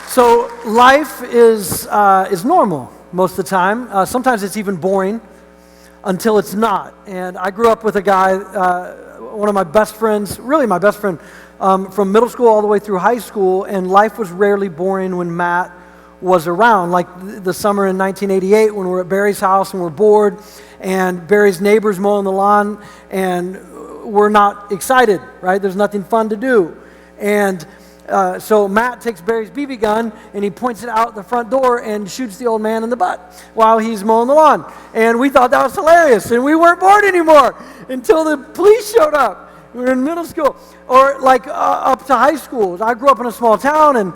So life is normal most of the time. Sometimes it's even boring until it's not. And I grew up with a guy, one of my best friends, really my best friend, from middle school all the way through high school, and life was rarely boring when Matt was around. Like the summer in 1988 when we're at Barry's house and we're bored, and Barry's neighbors mowing the lawn, and we're not excited, right? There's nothing fun to do. And so Matt takes Barry's BB gun and he points it out the front door and shoots the old man in the butt while he's mowing the lawn. And we thought that was hilarious, and we weren't bored anymore until the police showed up. We were in middle school, or like up to high school. I grew up in a small town, and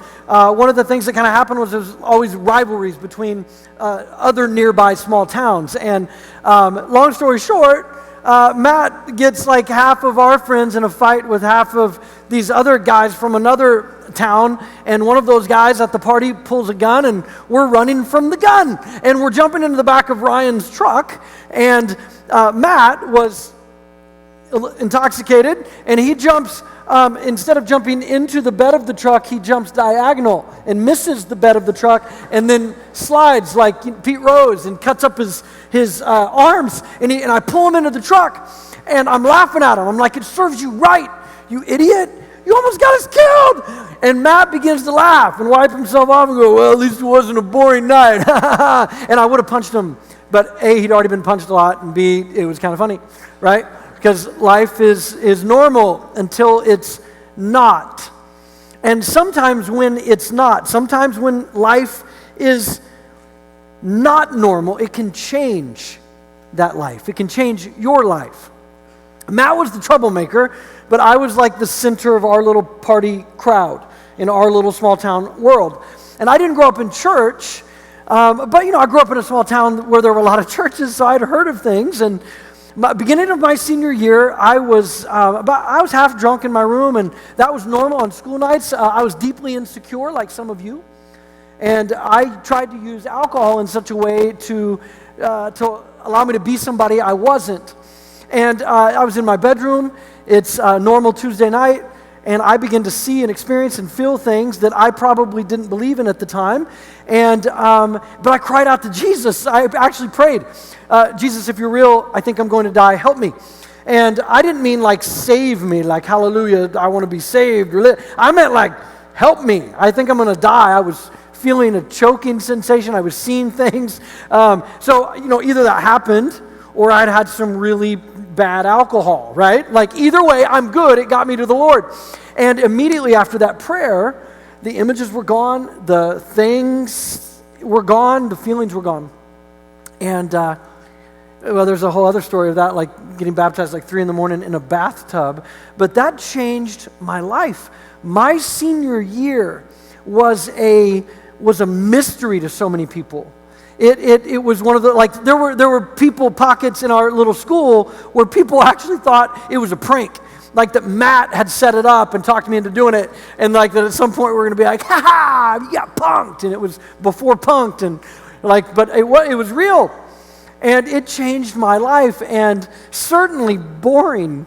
one of the things that kind of happened was there was always rivalries between other nearby small towns. And long story short, Matt gets like half of our friends in a fight with half of these other guys from another town, and one of those guys at the party pulls a gun, and we're running from the gun, and we're jumping into the back of Ryan's truck, and Matt was intoxicated, and he jumps, instead of jumping into the bed of the truck, he jumps diagonal and misses the bed of the truck, and then slides like Pete Rose and cuts up his arms, and I pull him into the truck, and I'm laughing at him. I'm like, it serves you right, you idiot. You almost got us killed. And Matt begins to laugh and wipe himself off and go, well, at least it wasn't a boring night. And I would have punched him, but A, he'd already been punched a lot, and B, it was kind of funny, right? Because life is normal until it's not. And sometimes when it's not, sometimes when life is not normal, it can change that life. It can change your life. Matt was the troublemaker, but I was like the center of our little party crowd in our little small town world. And I didn't grow up in church, but I grew up in a small town where there were a lot of churches, so I'd heard of things. And beginning of my senior year, I was half drunk in my room, and that was normal on school nights. I was deeply insecure, like some of you, and I tried to use alcohol in such a way to allow me to be somebody I wasn't. And I was in my bedroom. It's a normal Tuesday night, and I began to see and experience and feel things that I probably didn't believe in at the time. And but I cried out to Jesus. I actually prayed, Jesus, if you're real, I think I'm going to die. Help me. And I didn't mean like save me, like hallelujah, I want to be saved. I meant like help me. I think I'm going to die. I was feeling a choking sensation. I was seeing things. So either that happened, or I'd had some really bad alcohol, right? Like either way, I'm good. It got me to the Lord. And immediately after that prayer, the images were gone, the things were gone, the feelings were gone. And there's a whole other story of that, like getting baptized like 3 a.m. in a bathtub. But that changed my life. My senior year was a mystery to so many people. It was one of the, like, there were people, pockets in our little school where people actually thought it was a prank. Like that Matt had set it up and talked me into doing it. And like that at some point we're going to be like, ha, you got punked. And it was before punked. And like, but it was real. And it changed my life. And certainly boring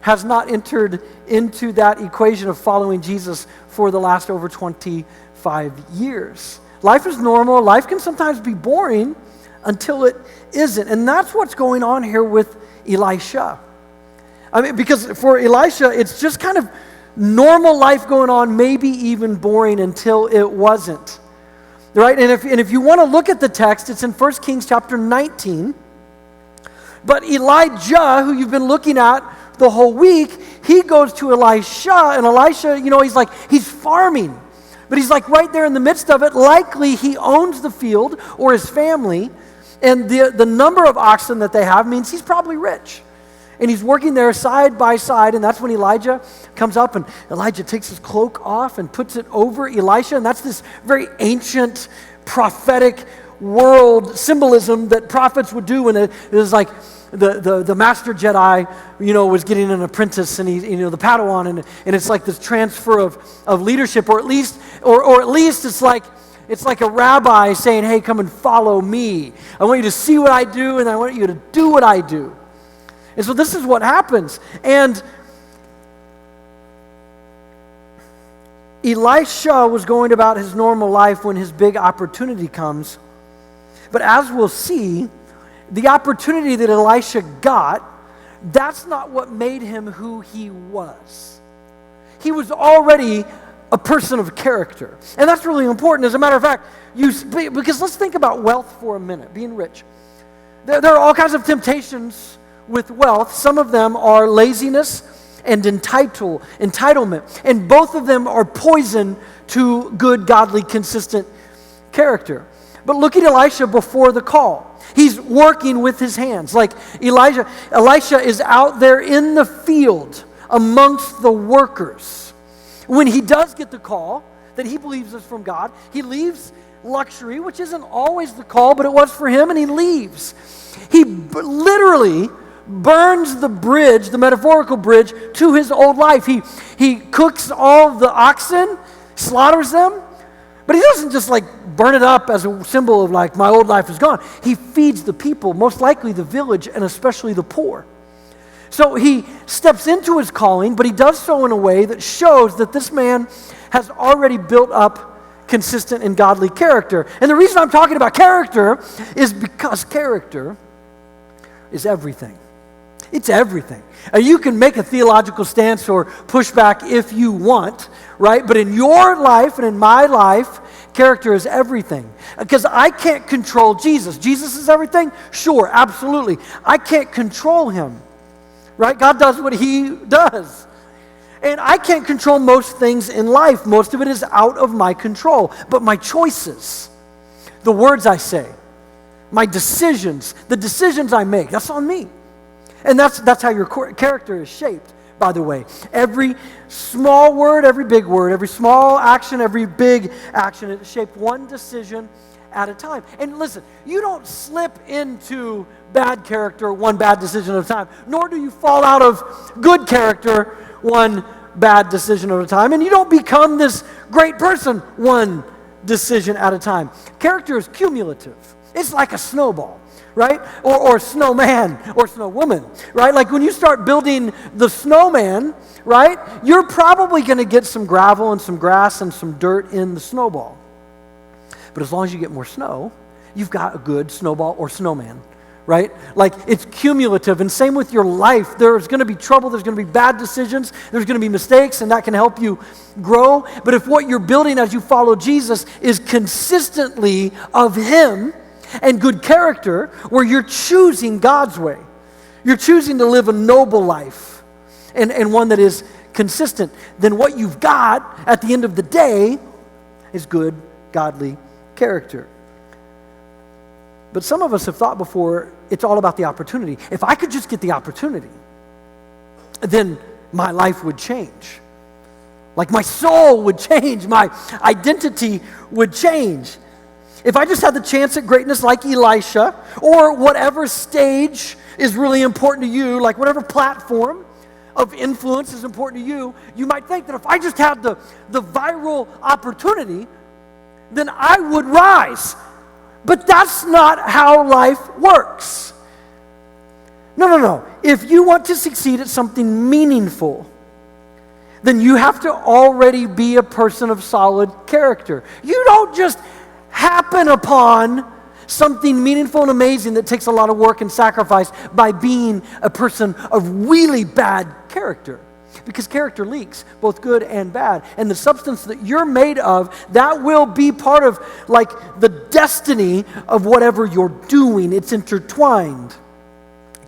has not entered into that equation of following Jesus for the last over 25 years. Life is normal. Life can sometimes be boring until it isn't. And that's what's going on here with Elisha. I mean, because for Elisha, it's just kind of normal life going on, maybe even boring until it wasn't. Right? And if you want to look at the text, it's in 1 Kings chapter 19. But Elijah, who you've been looking at the whole week, he goes to Elisha, and Elisha, he's farming. But he's like right there in the midst of it. Likely he owns the field, or his family, and the number of oxen that they have means he's probably rich. And he's working there side by side, and that's when Elijah comes up, and Elijah takes his cloak off and puts it over Elisha, and that's this very ancient prophetic world symbolism that prophets would do when it was like the master Jedi, was getting an apprentice, and he, the Padawan, and it's like this transfer of leadership, or at least it's like a rabbi saying, hey, come and follow me. I want you to see what I do, and I want you to do what I do. And so this is what happens. And Elisha was going about his normal life when his big opportunity comes. But as we'll see, the opportunity that Elisha got, that's not what made him who he was. He was already a person of character. And that's really important. As a matter of fact, because let's think about wealth for a minute, being rich. There are all kinds of temptations with wealth. Some of them are laziness and entitlement. And both of them are poison to good, godly, consistent character. But look at Elisha before the call. He's working with his hands. Like Elisha is out there in the field amongst the workers. When he does get the call that he believes is from God, he leaves luxury, which isn't always the call, but it was for him, and he leaves. He literally burns the bridge, the metaphorical bridge, to his old life. He cooks all the oxen, slaughters them, but he doesn't just like burn it up as a symbol of like, my old life is gone. He feeds the people, most likely the village, and especially the poor. So he steps into his calling, but he does so in a way that shows that this man has already built up consistent and godly character. And the reason I'm talking about character is because character is everything. It's everything. You can make a theological stance or push back if you want, right? But in your life and in my life, character is everything. Because I can't control Jesus. Jesus is everything? Sure, absolutely. I can't control him, right? God does what he does. And I can't control most things in life. Most of it is out of my control. But my choices, the words I say, my decisions, the decisions I make, that's on me. And that's how your character is shaped, by the way. Every small word, every big word, every small action, every big action, it's shaped one decision at a time. And listen, you don't slip into bad character one bad decision at a time, nor do you fall out of good character one bad decision at a time, and you don't become this great person one decision at a time. Character is cumulative. It's like a snowball, right? Or snowman or snowwoman, right? Like when you start building the snowman, right, you're probably going to get some gravel and some grass and some dirt in the snowball. But as long as you get more snow, you've got a good snowball or snowman, right? Like it's cumulative. And same with your life. There's going to be trouble. There's going to be bad decisions. There's going to be mistakes, and that can help you grow. But if what you're building as you follow Jesus is consistently of him and good character, where you're choosing God's way, you're choosing to live a noble life and one that is consistent, then what you've got at the end of the day is good, godly character. But some of us have thought before, it's all about the opportunity. If I could just get the opportunity, then my life would change. Like my soul would change, my identity would change. If I just had the chance at greatness like Elisha, or whatever stage is really important to you, like whatever platform of influence is important to you, you might think that if I just had the viral opportunity, then I would rise. But that's not how life works. No. If you want to succeed at something meaningful, then you have to already be a person of solid character. You don't just happen upon something meaningful and amazing that takes a lot of work and sacrifice by being a person of really bad character. Because character leaks, both good and bad. And the substance that you're made of, that will be part of like the destiny of whatever you're doing. It's intertwined.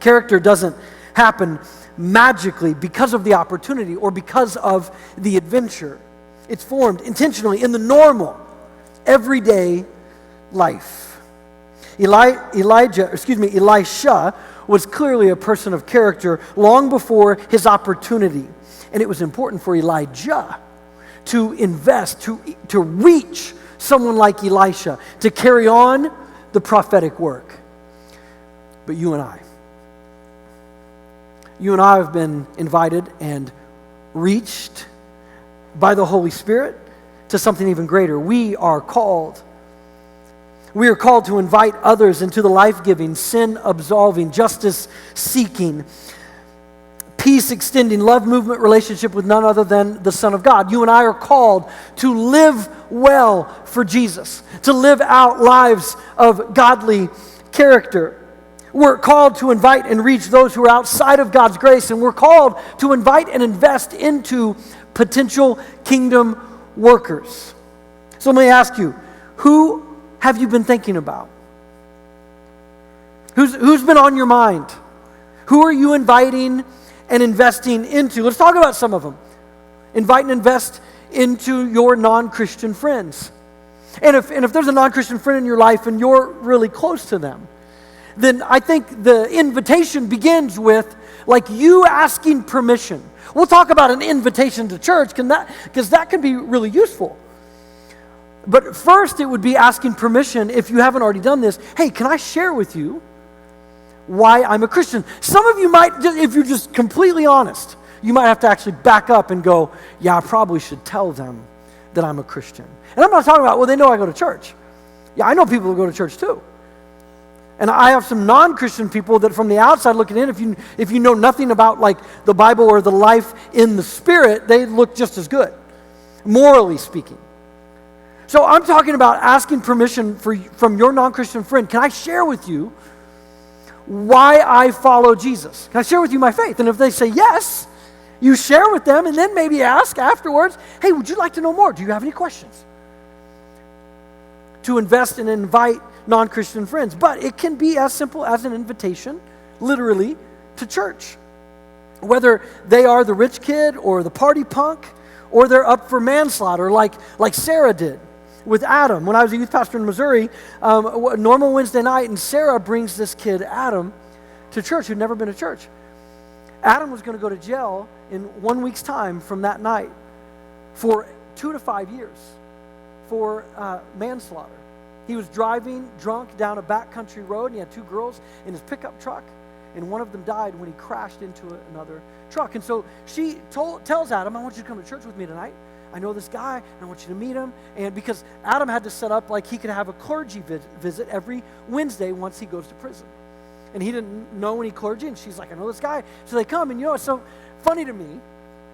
Character doesn't happen magically because of the opportunity or because of the adventure. It's formed intentionally in the normal, everyday life. Elisha was clearly a person of character long before his opportunity. And it was important for Elijah to invest, to reach someone like Elisha, to carry on the prophetic work. But you and I have been invited and reached by the Holy Spirit to something even greater. We are called to invite others into the life-giving, sin-absolving, justice-seeking, peace extending, love movement relationship with none other than the Son of God. You and I are called to live well for Jesus, to live out lives of godly character. We're called to invite and reach those who are outside of God's grace, and we're called to invite and invest into potential kingdom workers. So let me ask you, who have you been thinking about? Who's been on your mind? Who are you inviting and investing into? Let's talk about some of them. Invite and invest into your non-Christian friends. And if there's a non-Christian friend in your life and you're really close to them, then I think the invitation begins with like you asking permission. We'll talk about an invitation to church because that can be really useful. But first it would be asking permission, if you haven't already done this, hey, can I share with you why I'm a Christian? Some of you might, if you're just completely honest, you might have to actually back up and go, yeah, I probably should tell them that I'm a Christian. And I'm not talking about, well, they know I go to church. Yeah, I know people who go to church too. And I have some non-Christian people that from the outside looking in, if you know nothing about like the Bible or the life in the Spirit, they look just as good, morally speaking. So I'm talking about asking permission from your non-Christian friend. Can I share with you why I follow Jesus? Can I share with you my faith? And if they say yes, you share with them and then maybe ask afterwards, hey, would you like to know more? Do you have any questions? To invest and invite non-Christian friends. But it can be as simple as an invitation, literally, to church. Whether they are the rich kid or the party punk, or they're up for manslaughter like Sarah did with Adam. When I was a youth pastor in Missouri, normal Wednesday night, and Sarah brings this kid, Adam, to church who'd never been to church. Adam was going to go to jail in 1 week's time from that night for 2 to 5 years for manslaughter. He was driving drunk down a backcountry road, and he had 2 girls in his pickup truck, and one of them died when he crashed into another truck. And so she tells Adam, I want you to come to church with me tonight. I know this guy, and I want you to meet him. And because Adam had to set up like he could have a clergy visit every Wednesday once he goes to prison. And he didn't know any clergy, and she's like, I know this guy. So they come, and you know, it's so funny to me,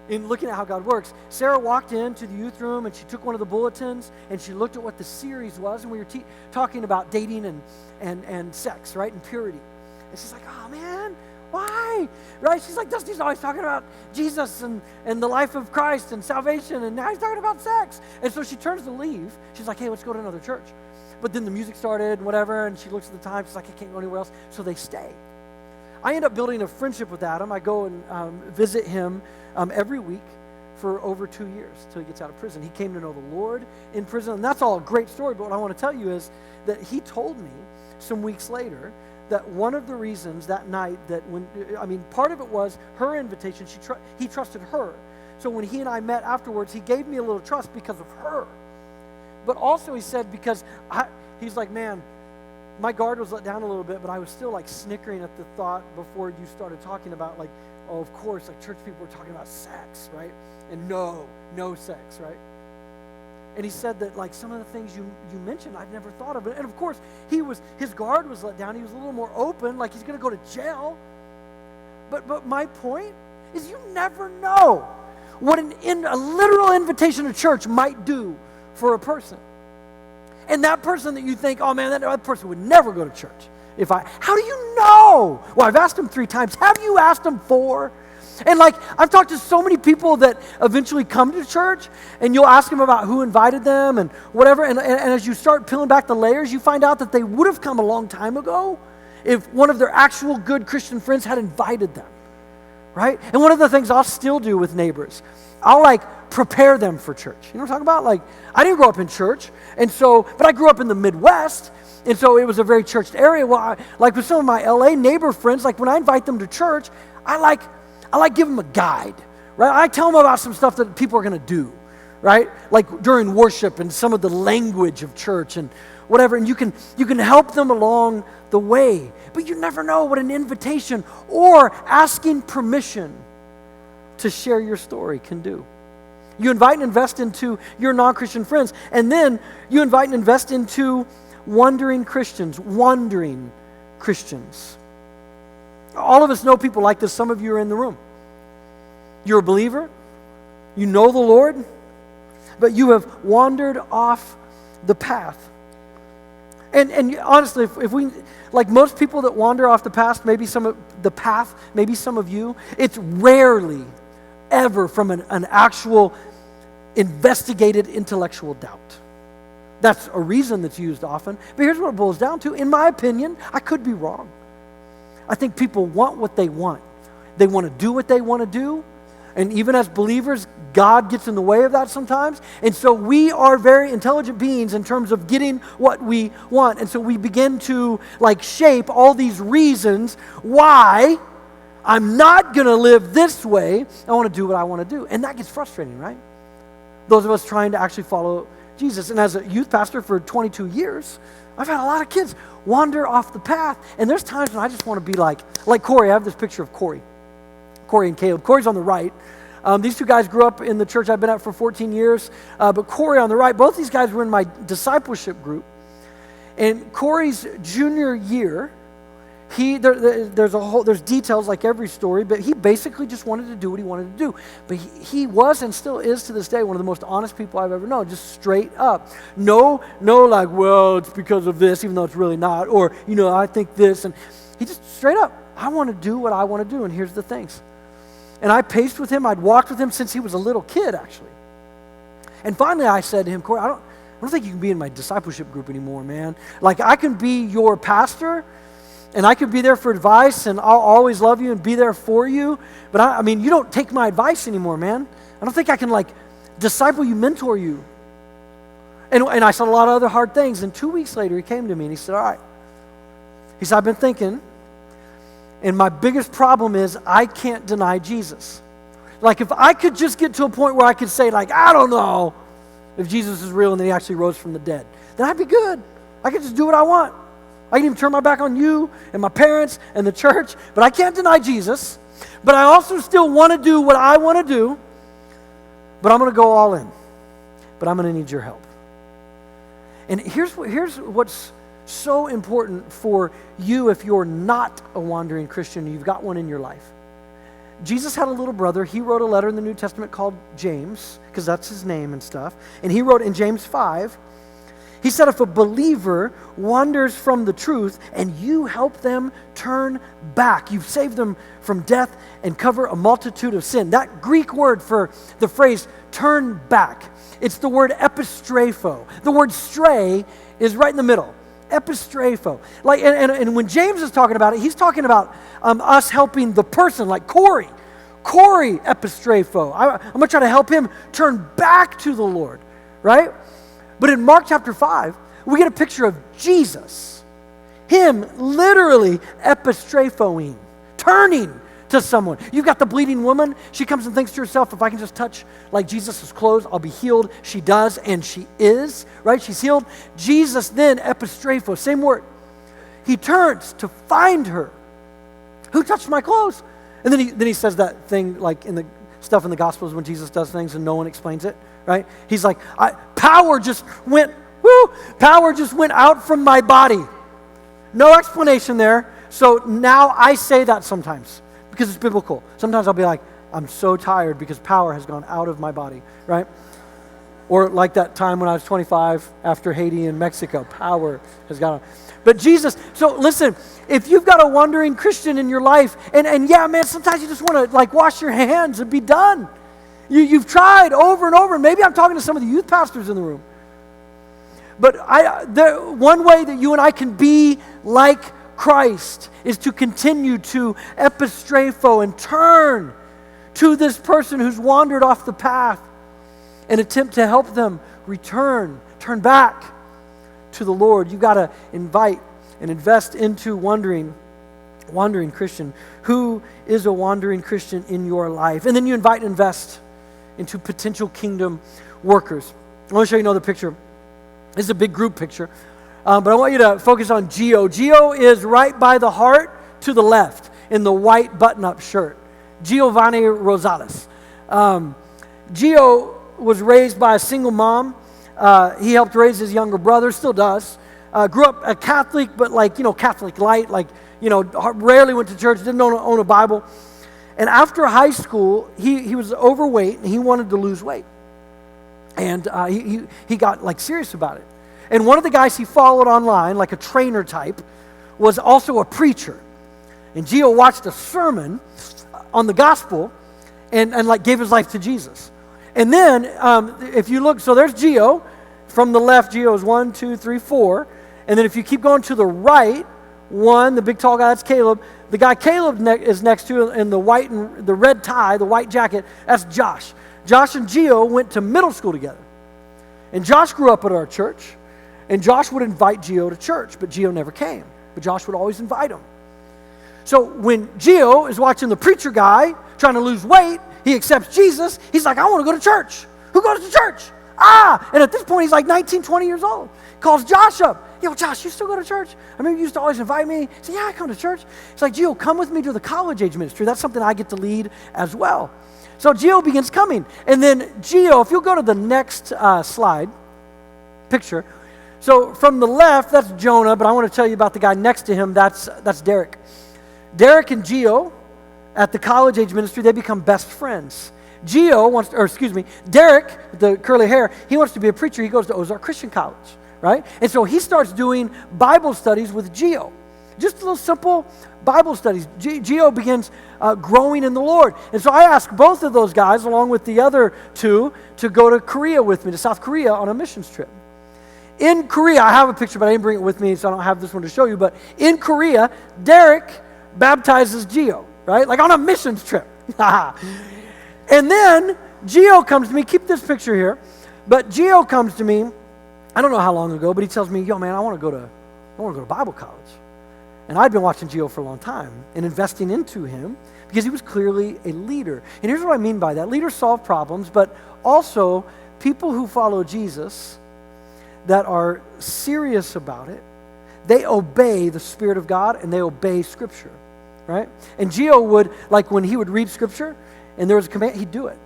in looking at how God works, Sarah walked into the youth room and she took one of the bulletins and she looked at what the series was, and we were talking about dating and sex, right, and purity. And she's like, oh man, why? Right? She's like, Dusty's always talking about Jesus and the life of Christ and salvation, and now he's talking about sex. And so she turns to leave. She's like, hey, let's go to another church. But then the music started and whatever, and she looks at the time. She's like, I can't go anywhere else. So they stay. I end up building a friendship with Adam. I go and visit him every week for over 2 years till he gets out of prison. He came to know the Lord in prison, and that's all a great story. But what I want to tell you is that he told me some weeks later that one of the reasons that night part of it was her invitation. He trusted her. So when he and I met afterwards, he gave me a little trust because of her. But also he said, because he's like, man, my guard was let down a little bit, but I was still like snickering at the thought before you started talking about like, oh, of course, like church people were talking about sex, right? And no sex, right? And he said that like some of the things you mentioned, I'd never thought of it. And of course, his guard was let down. He was a little more open, like he's going to go to jail. But my point is you never know what a literal invitation to church might do for a person. And that person that you think, oh man, that other person would never go to church. How do you know? Well, I've asked him 3 times. Have you asked him 4? And like, I've talked to so many people that eventually come to church, and you'll ask them about who invited them and whatever, and as you start peeling back the layers, you find out that they would have come a long time ago if one of their actual good Christian friends had invited them, right? And one of the things I'll still do with neighbors, I'll like prepare them for church. You know what I'm talking about? Like, I didn't grow up in church, but I grew up in the Midwest, and so it was a very churched area. Well, like with some of my LA neighbor friends, like when I invite them to church, I like give them a guide, right? I tell them about some stuff that people are going to do, right? Like during worship and some of the language of church and whatever, and you can help them along the way. But you never know what an invitation or asking permission to share your story can do. You invite and invest into your non-Christian friends, and then you invite and invest into wandering Christians. All of us know people like this. Some of you are in the room. You're a believer. You know the Lord, but you have wandered off the path. And honestly, if we, like most people that wander off the path, maybe some of you, it's rarely ever from an actual investigated intellectual doubt. That's a reason that's used often. But here's what it boils down to. In my opinion, I could be wrong. I think people want what they want. They want to do what they want to do. And even as believers, God gets in the way of that sometimes. And so we are very intelligent beings in terms of getting what we want. And so we begin to shape all these reasons why I'm not going to live this way. I want to do what I want to do. And that gets frustrating, right? Those of us trying to actually follow Jesus. And as a youth pastor for 22 years, I've had a lot of kids wander off the path. And there's times when I just want to be like Corey. I have this picture of Corey and Caleb. Corey's on the right. These two guys grew up in the church I've been at for 14 years. But Corey on the right, both these guys were in my discipleship group. And Corey's junior year, there's details like every story, but he basically just wanted to do what he wanted to do. But he was and still is to this day one of the most honest people I've ever known, just straight up. No, well, it's because of this, even though it's really not, or, I think this. And he just straight up, I want to do what I want to do, and here's the things. And I paced with him. I'd walked with him since he was a little kid, actually. And finally I said to him, Corey, I don't think you can be in my discipleship group anymore, man. I can be your pastor, and I could be there for advice, and I'll always love you and be there for you. But I mean, you don't take my advice anymore, man. I don't think I can disciple you, mentor you. And I said a lot of other hard things. And 2 weeks later, he came to me and he said, all right. He said, I've been thinking, and my biggest problem is I can't deny Jesus. If I could just get to a point where I could say, I don't know if Jesus is real and that he actually rose from the dead, then I'd be good. I could just do what I want. I can even turn my back on you and my parents and the church, but I can't deny Jesus. But I also still want to do what I want to do, but I'm going to go all in. But I'm going to need your help. And here's what's so important for you if you're not a wandering Christian and you've got one in your life. Jesus had a little brother. He wrote a letter in the New Testament called James, because that's his name and stuff. And he wrote in James 5, he said, if a believer wanders from the truth and you help them turn back, you've saved them from death and cover a multitude of sin. That Greek word for the phrase turn back, it's the word epistrapho. The word stray is right in the middle. Epistrapho. And when James is talking about it, he's talking about us helping the person, like Corey. Corey epistrapho. I'm going to try to help him turn back to the Lord, right? But in Mark chapter 5, we get a picture of Jesus. Him literally epistraphoing, turning to someone. You've got the bleeding woman. She comes and thinks to herself, if I can just touch Jesus' clothes, I'll be healed. She does, and she is, right? She's healed. Jesus then, epistrapho, same word. He turns to find her. Who touched my clothes? And then he says that thing in the stuff in the Gospels when Jesus does things and no one explains it, right? He's like, power just went out from my body. No explanation there. So now I say that sometimes, because it's biblical. Sometimes I'll be like, I'm so tired because power has gone out of my body, right? Or like that time when I was 25 after Haiti and Mexico, power has gone out. But Jesus, so listen, if you've got a wandering Christian in your life, and yeah, man, sometimes you just want to wash your hands and be done. You've tried over and over, and maybe I'm talking to some of the youth pastors in the room. But one way that you and I can be like Christ is to continue to epistrapho and turn to this person who's wandered off the path and attempt to help them turn back to the Lord. You've got to invite and invest into wandering Christian. Who is a wandering Christian in your life? And then you invite and invest into potential kingdom workers. I want to show you another picture. This is a big group picture. But I want you to focus on Gio. Gio is right by the heart to the left in the white button-up shirt. Giovanni Rosales. Gio was raised by a single mom. He helped raise his younger brother, still does. Grew up a Catholic, but Catholic light, rarely went to church, didn't own a Bible. And after high school, he was overweight and he wanted to lose weight. And he got like serious about it. And one of the guys he followed online, like a trainer type, was also a preacher. And Gio watched a sermon on the gospel and like gave his life to Jesus. And then if you look, so there's Gio. From the left, Gio is 1, 2, 3, 4. And then if you keep going to the right, one, the big tall guy, that's Caleb. The guy Caleb is next to in the white and the red tie, the white jacket, that's Josh. Josh and Gio went to middle school together. And Josh grew up at our church. And Josh would invite Gio to church, but Gio never came. But Josh would always invite him. So when Gio is watching the preacher guy trying to lose weight, he accepts Jesus. He's like, I want to go to church. Who goes to church? And at this point, he's like 19, 20 years old. Calls Josh up. Yo, Josh, you still go to church? I mean, you used to always invite me. He said, yeah, I come to church. He's like, Gio, come with me to the college age ministry. That's something I get to lead as well. So Gio begins coming. And then Gio, if you'll go to the next slide, picture. So from the left, that's Jonah, but I want to tell you about the guy next to him. That's Derek. Derek and Gio at the college age ministry, they become best friends. Derek, the curly hair, he wants to be a preacher. He goes to Ozark Christian College, right? And so he starts doing Bible studies with Gio. Just little simple Bible studies. Gio begins growing in the Lord. And so I asked both of those guys, along with the other two, to go to Korea with me, to South Korea on a missions trip. In Korea, I have a picture, but I didn't bring it with me, so I don't have this one to show you. But in Korea, Derek baptizes Gio, right? Like on a missions trip. And then Gio comes to me. Keep this picture here. But Gio comes to me, I don't know how long ago, but he tells me, yo, man, I want to go to Bible college. And I'd been watching Gio for a long time and investing into him because he was clearly a leader. And here's what I mean by that. Leaders solve problems, but also people who follow Jesus that are serious about it, they obey the Spirit of God and they obey Scripture, right? And Gio would, like when he would read Scripture and there was a command, he'd do it.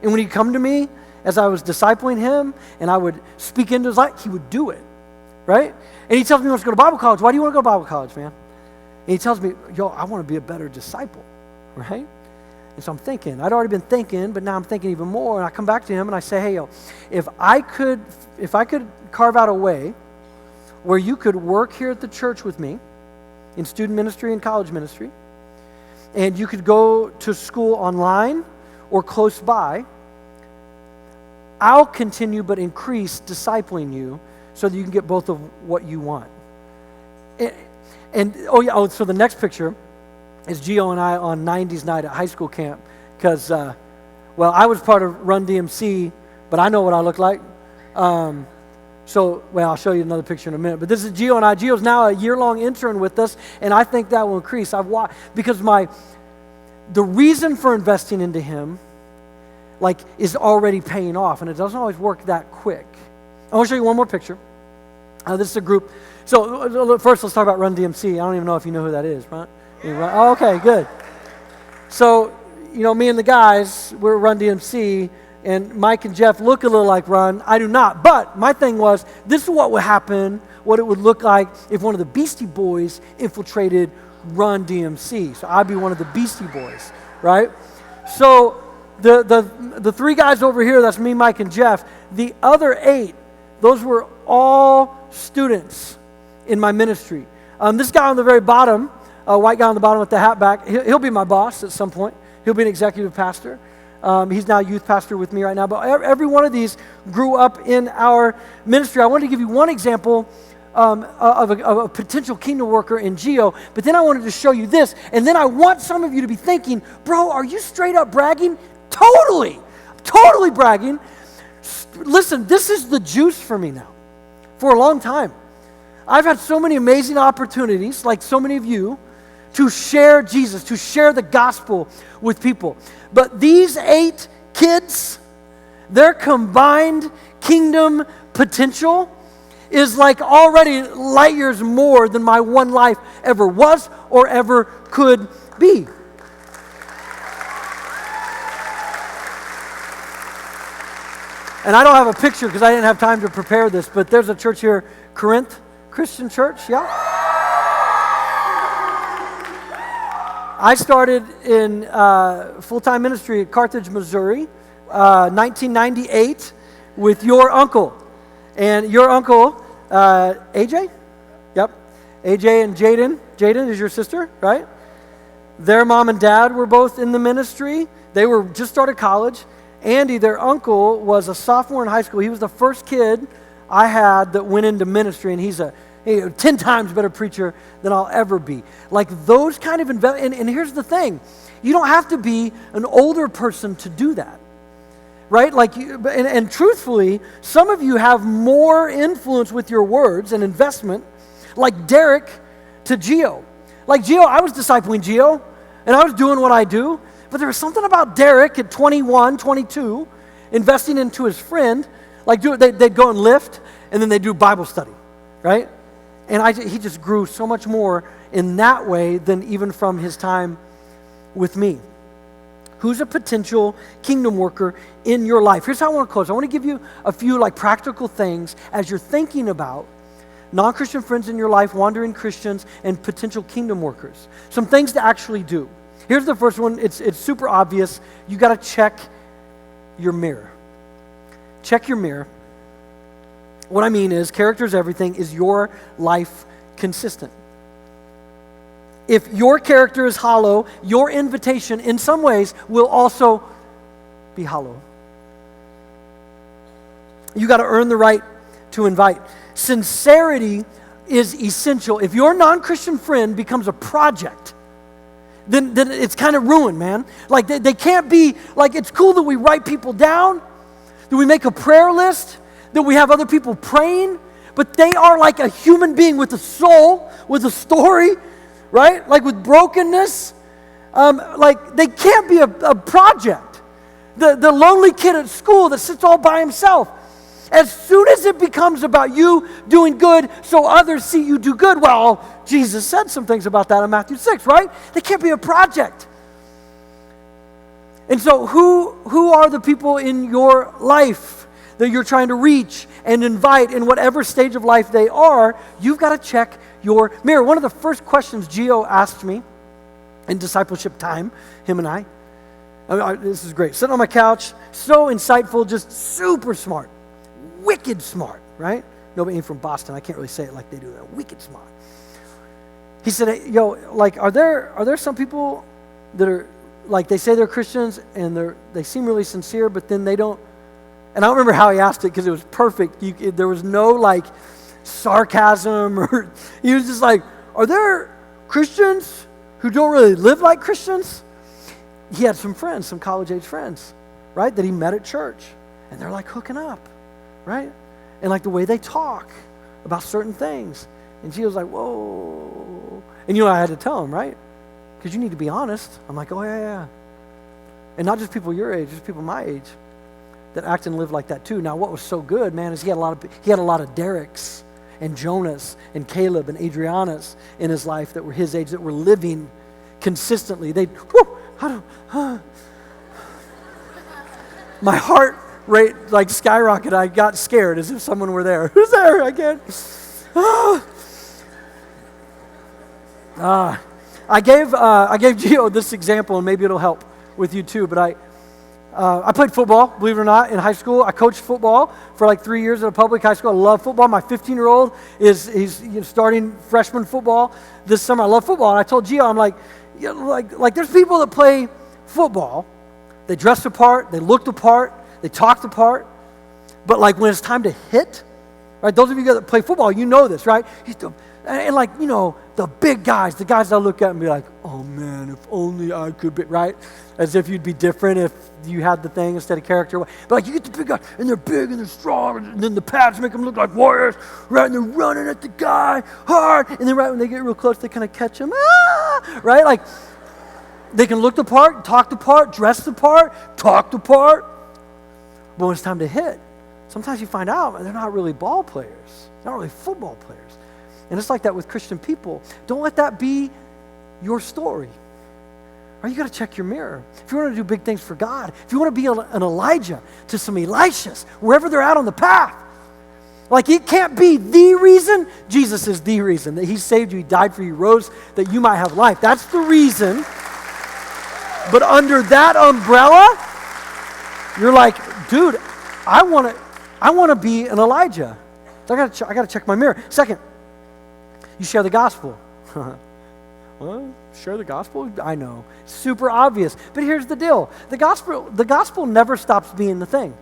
And when he'd come to me as I was discipling him and I would speak into his life, he would do it, right? And he tells me he wants to go to Bible college. Why do you want to go to Bible college, man? And he tells me, yo, I want to be a better disciple, right? And so I'm thinking, I'd already been thinking, but now I'm thinking even more. And I come back to him and I say, hey, yo, if I could carve out a way where you could work here at the church with me in student ministry and college ministry, and you could go to school online or close by, I'll continue but increase discipling you so that you can get both of what you want. So the next picture is Gio and I on 90s night at high school camp because, I was part of Run DMC, but I know what I look like. I'll show you another picture in a minute. But this is Gio and I. Gio's now a year-long intern with us, and I think that will increase. Because the reason for investing into him, is already paying off, and it doesn't always work that quick. I want to show you one more picture. This is a group. So first, let's talk about Run DMC. I don't even know if you know who that is, right? Oh, okay, good. So, me and the guys, we're Run DMC, and Mike and Jeff look a little like Run. I do not. But my thing was, this is what would happen, what it would look like if one of the Beastie Boys infiltrated Run DMC. So I'd be one of the Beastie Boys, right? So the three guys over here, that's me, Mike, and Jeff. The other 8, those were all students in my ministry. This guy on the very bottom, white guy on the bottom with the hat back, he'll be my boss at some point. He'll be an executive pastor. He's now a youth pastor with me right now. But every one of these grew up in our ministry. I wanted to give you one example of a potential kingdom worker in Gio, but then I wanted to show you this. And then I want some of you to be thinking, bro, are you straight up bragging? Totally bragging. Listen, this is the juice for me now. For a long time, I've had so many amazing opportunities, like so many of you, to share Jesus, to share the gospel with people. But these 8 kids, their combined kingdom potential is already light years more than my one life ever was or ever could be. And I don't have a picture because I didn't have time to prepare this, but there's a church here, Corinth Christian Church, yeah? I started in full-time ministry at Carthage, Missouri, 1998, with your uncle. And your uncle, AJ? Yep. AJ and Jaden. Jaden is your sister, right? Their mom and dad were both in the ministry. They were just started college. Andy, their uncle, was a sophomore in high school. He was the first kid I had that went into ministry, and he's a 10 times better preacher than I'll ever be. Like those kind of and here's the thing. You don't have to be an older person to do that. Right? Like and truthfully, some of you have more influence with your words and investment, like Derek to Gio. Like Gio, I was discipling Gio, and I was doing what I do, but there was something about Derek at 21, 22, investing into his friend. Like they'd go and lift, and then they'd do Bible study, right? And he just grew so much more in that way than even from his time with me. Who's a potential kingdom worker in your life? Here's how I want to close. I want to give you a few like practical things as you're thinking about non-Christian friends in your life, wandering Christians, and potential kingdom workers. Some things to actually do. Here's the first one. It's super obvious. You got to check your mirror. Check your mirror. What I mean is, character is everything. Is your life consistent? If your character is hollow, your invitation in some ways will also be hollow. You got to earn the right to invite. Sincerity is essential. If your non-Christian friend becomes a project, then it's kind of ruined, man. Like they can't be, like it's cool that we write people down, that we make a prayer list, that we have other people praying, but they are like a human being with a soul, with a story, right? Like with brokenness. Like they can't be a project. The lonely kid at school that sits all by himself. As soon as it becomes about you doing good so others see you do good, well, Jesus said some things about that in Matthew 6, right? They can't be a project. And so who are the people in your life that you're trying to reach and invite in whatever stage of life they are? You've got to check your mirror. One of the first questions Gio asked me in discipleship time, him and I this is great. Sitting on my couch, so insightful, just super smart, wicked smart, right? Nobody ain't from Boston. I can't really say it like they do. They're wicked smart. He said, hey, like, are there some people that are, like, they say they're Christians and they seem really sincere, but then they don't. And I don't remember how he asked it because it was perfect. There was no, like, sarcasm or he was just like, are there Christians who don't really live like Christians? He had some friends, some college-age friends, right, that he met at church. And they're, like, hooking up, right? And, like, the way they talk about certain things. And she was like, whoa. And, I had to tell him, right? Because you need to be honest. I'm like, oh, yeah. And not just people your age, just people my age that act and live like that too. Now, what was so good, man, is he had a lot of Dereks and Jonas and Caleb and Adrianas in his life that were his age, that were living consistently. My heart rate like skyrocketed. I got scared as if someone were there. Who's there? I can't. I gave Gio this example, and maybe it'll help with you too. But I played football, believe it or not, in high school. I coached football for like 3 years at a public high school. I love football. My 15-year-old he's starting freshman football this summer. I love football, and I told Gio, I'm like there's people that play football. They dress the part, they look the part, they talk the part, but like when it's time to hit, right? Those of you that play football, you know this, right? And like, the big guys, the guys that look at and be like, oh man, if only I could be, right? As if you'd be different if you had the thing instead of character. But like you get the big guys, and they're big and they're strong, and then the pads make them look like warriors, right? And they're running at the guy hard, and then right when they get real close, they kind of catch him, right? Like they can look the part, talk the part, dress the part, talk the part. But when it's time to hit, sometimes you find out they're not really ball players, they're not really football players. And it's like that with Christian people. Don't let that be your story. Or you got to check your mirror. If you want to do big things for God, if you want to be an Elijah to some Elishas, wherever they're at on the path, like it can't be the reason. Jesus is the reason that he saved you, he died for you, rose that you might have life. That's the reason But under that umbrella, you're like, dude, I want to be an Elijah. So I got to check my mirror. Second, you share the gospel. Well, share the gospel? I know. Super obvious. But here's the deal. The gospel never stops being the thing.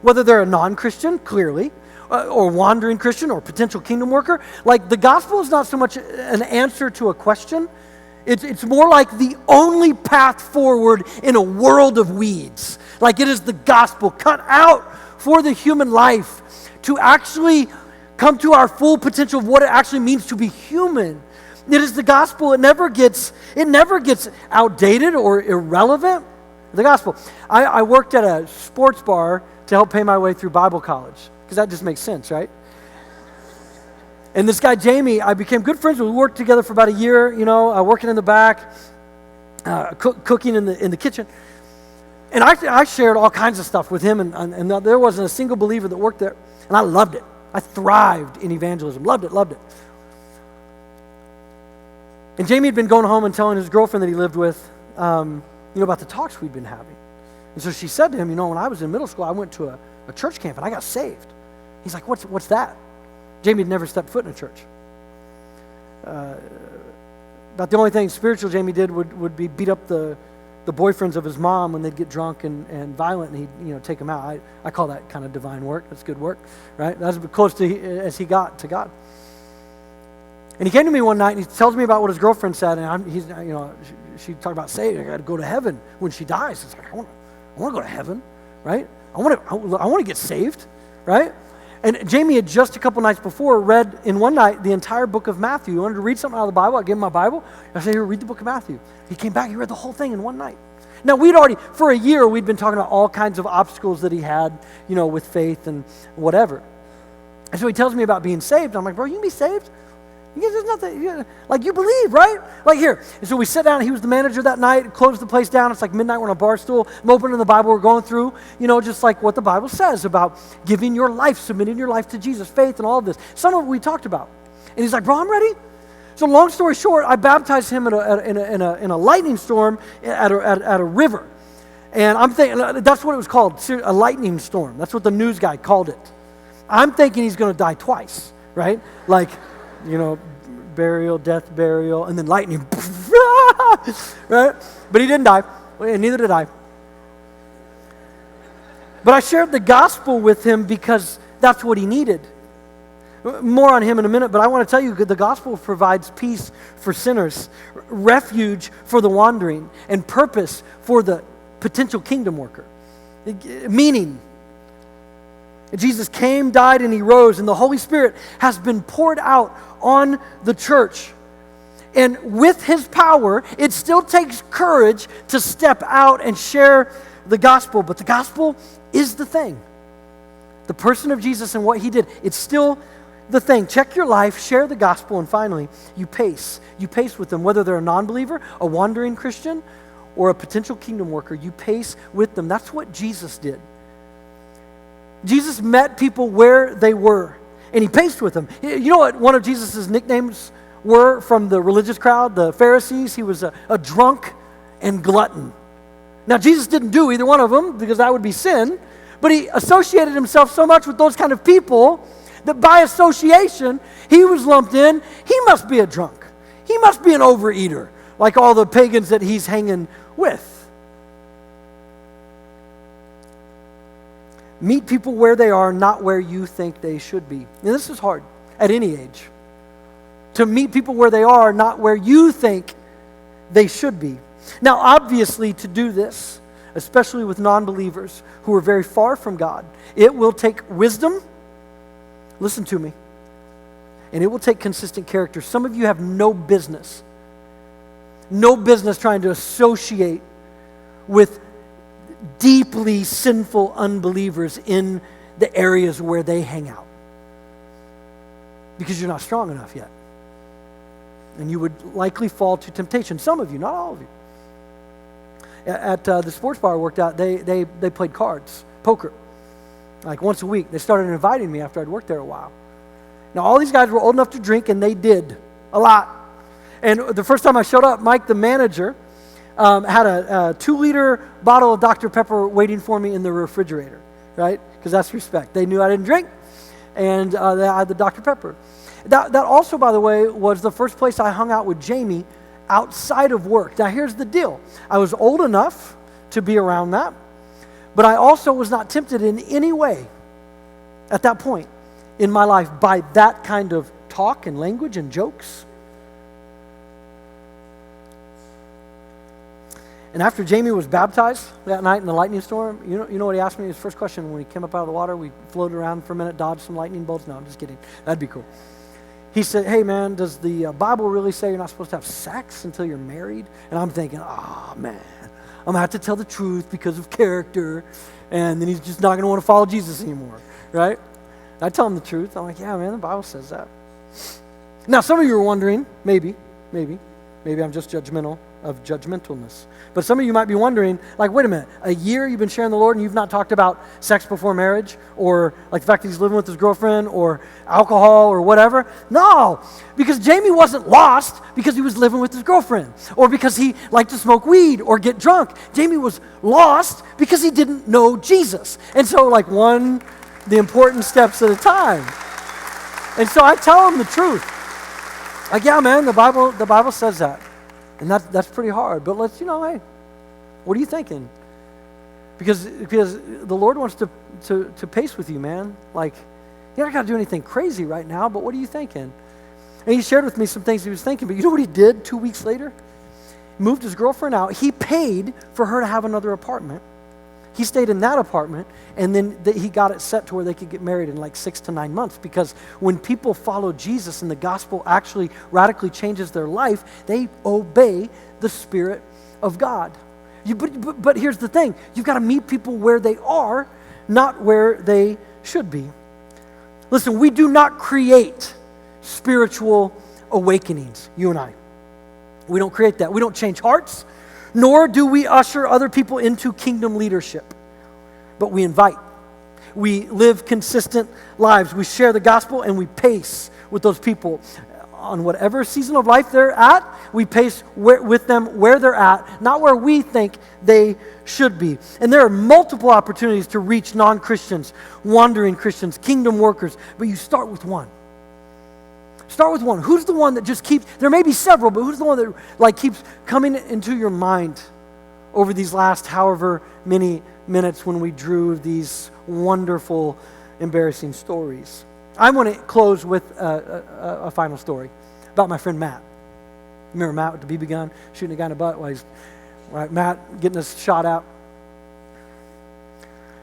Whether they're a non-Christian, clearly, or wandering Christian, or potential kingdom worker, like the gospel is not so much an answer to a question. It's more like the only path forward in a world of weeds. Like it is the gospel cut out for the human life to actually come to our full potential of what it actually means to be human. It is the gospel. It never gets outdated or irrelevant. The gospel. I worked at a sports bar to help pay my way through Bible college, because that just makes sense, right? And this guy, Jamie, I became good friends with. We worked together for about a year, working in the back, cooking in the kitchen. And I shared all kinds of stuff with him, and there wasn't a single believer that worked there. And I loved it. I thrived in evangelism. Loved it. And Jamie had been going home and telling his girlfriend that he lived with, about the talks we'd been having. And so she said to him, when I was in middle school, I went to a church camp and I got saved. He's like, what's that? Jamie had never stepped foot in a church. About the only thing spiritual Jamie did would be beat up the boyfriends of his mom when they'd get drunk and violent, and he'd take them out. I call that kind of divine work. That's good work, right? That's as close as he got to God. And he came to me one night and he tells me about what his girlfriend said, and she talked about saying, I got to go to heaven when she dies. It's like, I want to go to heaven, right? I want to get saved, right? And Jamie had just a couple nights before read in one night the entire book of Matthew. He wanted to read something out of the Bible. I gave him my Bible. I said, here, read the book of Matthew. He came back, he read the whole thing in one night. Now, for a year, we'd been talking about all kinds of obstacles that he had, with faith and whatever. And so he tells me about being saved. I'm like, bro, you can be saved? There's nothing, you believe, right? Like here. And so we sit down, he was the manager that night, closed the place down. It's like midnight, we're on a bar stool. I'm opening the Bible, we're going through, just like what the Bible says about giving your life, submitting your life to Jesus, faith and all of this. Some of it we talked about. And he's like, bro, I'm ready. So long story short, I baptized him in a lightning storm at a river. And I'm thinking, that's what it was called, a lightning storm. That's what the news guy called it. I'm thinking he's going to die twice, right? Like, burial, death, burial, and then lightning, right? But he didn't die, and neither did I. But I shared the gospel with him because that's what he needed. More on him in a minute, but I want to tell you the gospel provides peace for sinners, refuge for the wandering, and purpose for the potential kingdom worker. Meaning, Jesus came, died, and he rose, and the Holy Spirit has been poured out on the church. And with his power, it still takes courage to step out and share the gospel. But the gospel is the thing. The person of Jesus and what he did, it's still the thing. Check your life, share the gospel, and finally, you pace. You pace with them, whether they're a non-believer, a wandering Christian, or a potential kingdom worker. You pace with them. That's what Jesus did. Jesus met people where they were, and he paced with them. You know what one of Jesus' nicknames were from the religious crowd, the Pharisees? He was a drunk and glutton. Now, Jesus didn't do either one of them because that would be sin, but he associated himself so much with those kind of people that by association, he was lumped in. He must be a drunk. He must be an overeater, like all the pagans that he's hanging with. Meet people where they are, not where you think they should be. And this is hard at any age. To meet people where they are, not where you think they should be. Now, obviously, to do this, especially with non-believers who are very far from God, it will take wisdom. Listen to me. And it will take consistent character. Some of you have no business trying to associate with deeply sinful unbelievers in the areas where they hang out, because you're not strong enough yet, and you would likely fall to temptation. Some of you, not all of you. At the sports bar I worked at, they played cards, poker, like once a week. They started inviting me after I'd worked there a while. Now all these guys were old enough to drink, and they did a lot. And the first time I showed up, Mike, the manager, had a 2-liter bottle of Dr. Pepper waiting for me in the refrigerator, right? Because that's respect. They knew I didn't drink, and they had the Dr. Pepper. That also, by the way, was the first place I hung out with Jamie outside of work. Now, here's the deal. I was old enough to be around that, but I also was not tempted in any way at that point in my life by that kind of talk and language and jokes. And after Jamie was baptized that night in the lightning storm, you know what he asked me? His first question when he came up out of the water, we floated around for a minute, dodged some lightning bolts. No, I'm just kidding. That'd be cool. He said, hey man, does the Bible really say you're not supposed to have sex until you're married? And I'm thinking, oh man, I'm going to have to tell the truth because of character. And then he's just not going to want to follow Jesus anymore, right? I tell him the truth. I'm like, yeah man, the Bible says that. Now some of you are wondering, maybe I'm just judgmental of judgmentalness. But some of you might be wondering, like, wait a minute, a year you've been sharing the Lord and you've not talked about sex before marriage, or like the fact that he's living with his girlfriend, or alcohol, or whatever? No, because Jamie wasn't lost because he was living with his girlfriend, or because he liked to smoke weed or get drunk. Jamie was lost because he didn't know Jesus. And so like the important steps at a time. And so I tell him the truth. Like, yeah, man, the Bible says that. And that's pretty hard. But let's, hey, what are you thinking? Because the Lord wants to pace with you, man. Like, you're not going to do anything crazy right now, but what are you thinking? And he shared with me some things he was thinking. But you know what he did 2 weeks later? He moved his girlfriend out. He paid for her to have another apartment. He stayed in that apartment, and then he got it set to where they could get married in like 6 to 9 months. Because when people follow Jesus and the gospel actually radically changes their life, they obey the Spirit of God. But here's the thing. You've got to meet people where they are, not where they should be. Listen, we do not create spiritual awakenings, you and I. We don't create that. We don't change hearts. Nor do we usher other people into kingdom leadership, but we invite. We live consistent lives. We share the gospel and we pace with those people. On whatever season of life they're at, we pace with them where they're at, not where we think they should be. And there are multiple opportunities to reach non-Christians, wandering Christians, kingdom workers, but you start with one. Start with one. Who's the one that just keeps, there may be several, but who's the one that keeps coming into your mind over these last however many minutes when we drew these wonderful, embarrassing stories? I want to close with a final story about my friend Matt. Remember Matt with the BB gun, shooting a guy in the butt while he's, right, Matt getting us shot out.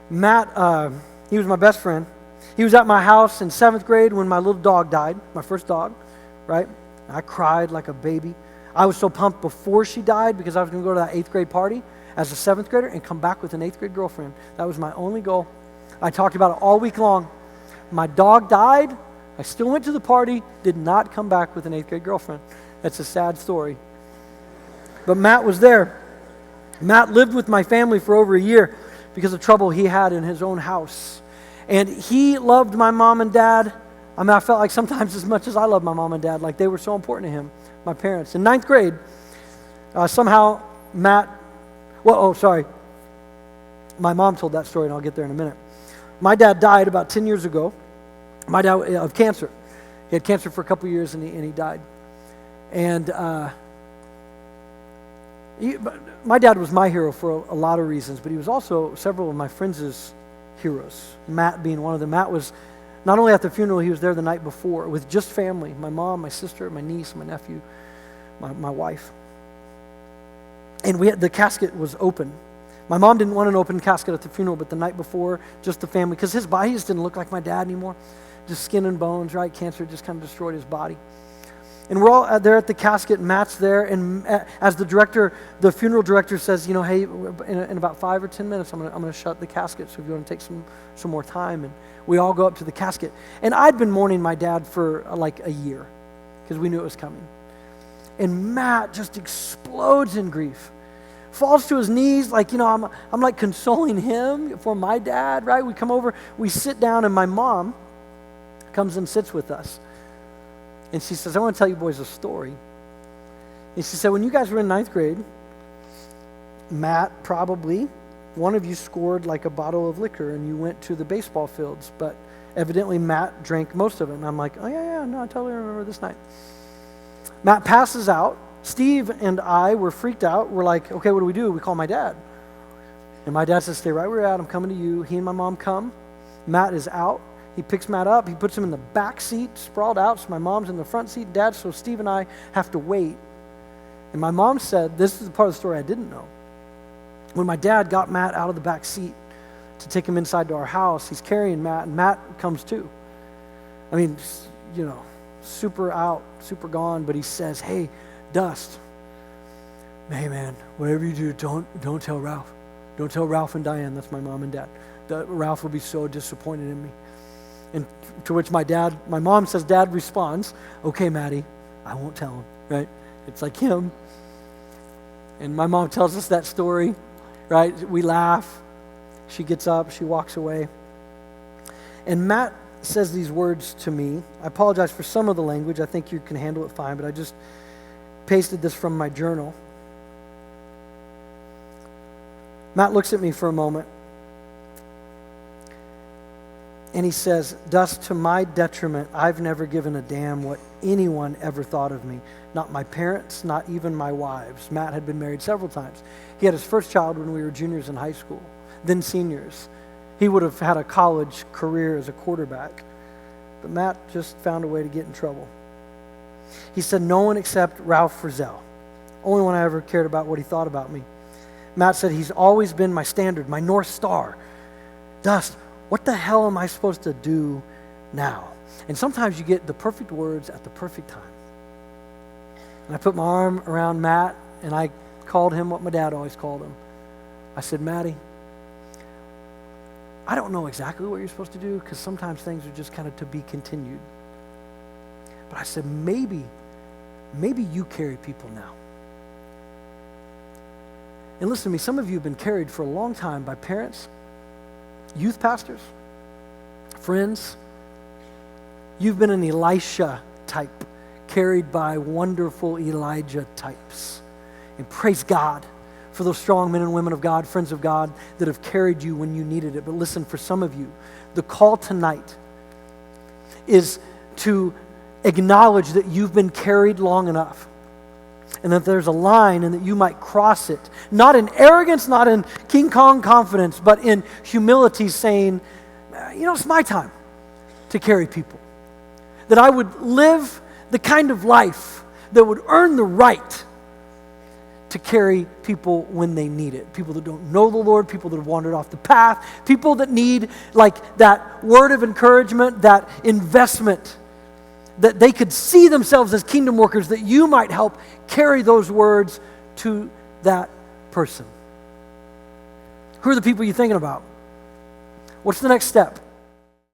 Matt, he was my best friend. He was at my house in 7th grade when my little dog died, my first dog, right? I cried like a baby. I was so pumped before she died because I was going to go to that 8th grade party as a 7th grader and come back with an 8th grade girlfriend. That was my only goal. I talked about it all week long. My dog died. I still went to the party, did not come back with an 8th grade girlfriend. That's a sad story. But Matt was there. Matt lived with my family for over a year because of trouble he had in his own house. And he loved my mom and dad. I mean, I felt like sometimes as much as I loved my mom and dad, like they were so important to him, my parents. In 9th grade, somehow Matt, my mom told that story, and I'll get there in a minute. My dad died about 10 years ago. My dad of cancer. He had cancer for a couple years, and he died. And my dad was my hero for a lot of reasons, but he was also several of my friends' heroes, Matt being one of them. Matt was not only at the funeral, he was there the night before with just family, my mom, my sister, my niece, my nephew, my wife. And the casket was open. My mom didn't want an open casket at the funeral, but the night before, just the family, because his body just didn't look like my dad anymore. Just skin and bones, right? Cancer just kind of destroyed his body. And we're all there at the casket, Matt's there, and as the funeral director says, hey, in about 5 or 10 minutes, I'm going to shut the casket, so if you want to take some more time. And we all go up to the casket. And I'd been mourning my dad for like a year, because we knew it was coming. And Matt just explodes in grief. Falls to his knees, like, I'm like consoling him for my dad, right? We come over, we sit down, and my mom comes and sits with us. And she says, I want to tell you boys a story. And she said, when you guys were in 9th grade, Matt, probably, one of you scored like a bottle of liquor and you went to the baseball fields, but evidently Matt drank most of it. And I'm like, oh yeah, no, I totally remember this night. Matt passes out. Steve and I were freaked out. We're like, okay, what do? We call my dad. And my dad says, stay right where you're at. I'm coming to you. He and my mom come. Matt is out. He picks Matt up. He puts him in the back seat, sprawled out. So my mom's in the front seat, Dad. So Steve and I have to wait. And my mom said, this is the part of the story I didn't know. When my dad got Matt out of the back seat to take him inside to our house, he's carrying Matt, and Matt comes too. I mean, super out, super gone, but he says, hey, Dust, hey man, whatever you do, don't tell Ralph. Don't tell Ralph and Diane. That's my mom and dad. Ralph will be so disappointed in me. And to which my mom says, Dad responds, okay, Maddie, I won't tell him, right? It's like him. And my mom tells us that story, right? We laugh. She gets up. She walks away. And Matt says these words to me. I apologize for some of the language. I think you can handle it fine, but I just pasted this from my journal. Matt looks at me for a moment. And he says, Dust, to my detriment, I've never given a damn what anyone ever thought of me. Not my parents, not even my wives. Matt had been married several times. He had his first child when we were juniors in high school, then seniors. He would have had a college career as a quarterback. But Matt just found a way to get in trouble. He said, no one except Ralph Frizzell. Only one I ever cared about what he thought about me. Matt said, he's always been my standard, my North Star. Dust, what the hell am I supposed to do now? And sometimes you get the perfect words at the perfect time. And I put my arm around Matt, and I called him what my dad always called him. I said, Matty, I don't know exactly what you're supposed to do, because sometimes things are just kind of to be continued. But I said, maybe you carry people now. And listen to me, some of you have been carried for a long time by parents, youth pastors, friends. You've been an Elisha type, carried by wonderful Elijah types. And praise God for those strong men and women of God, friends of God, that have carried you when you needed it. But listen, for some of you, the call tonight is to acknowledge that you've been carried long enough, and that there's a line and that you might cross it. Not in arrogance, not in King Kong confidence, but in humility, saying, it's my time to carry people. That I would live the kind of life that would earn the right to carry people when they need it. People that don't know the Lord, people that have wandered off the path, people that need like that word of encouragement, that investment, that they could see themselves as kingdom workers, that you might help carry those words to that person. Who are the people you're thinking about? What's the next step?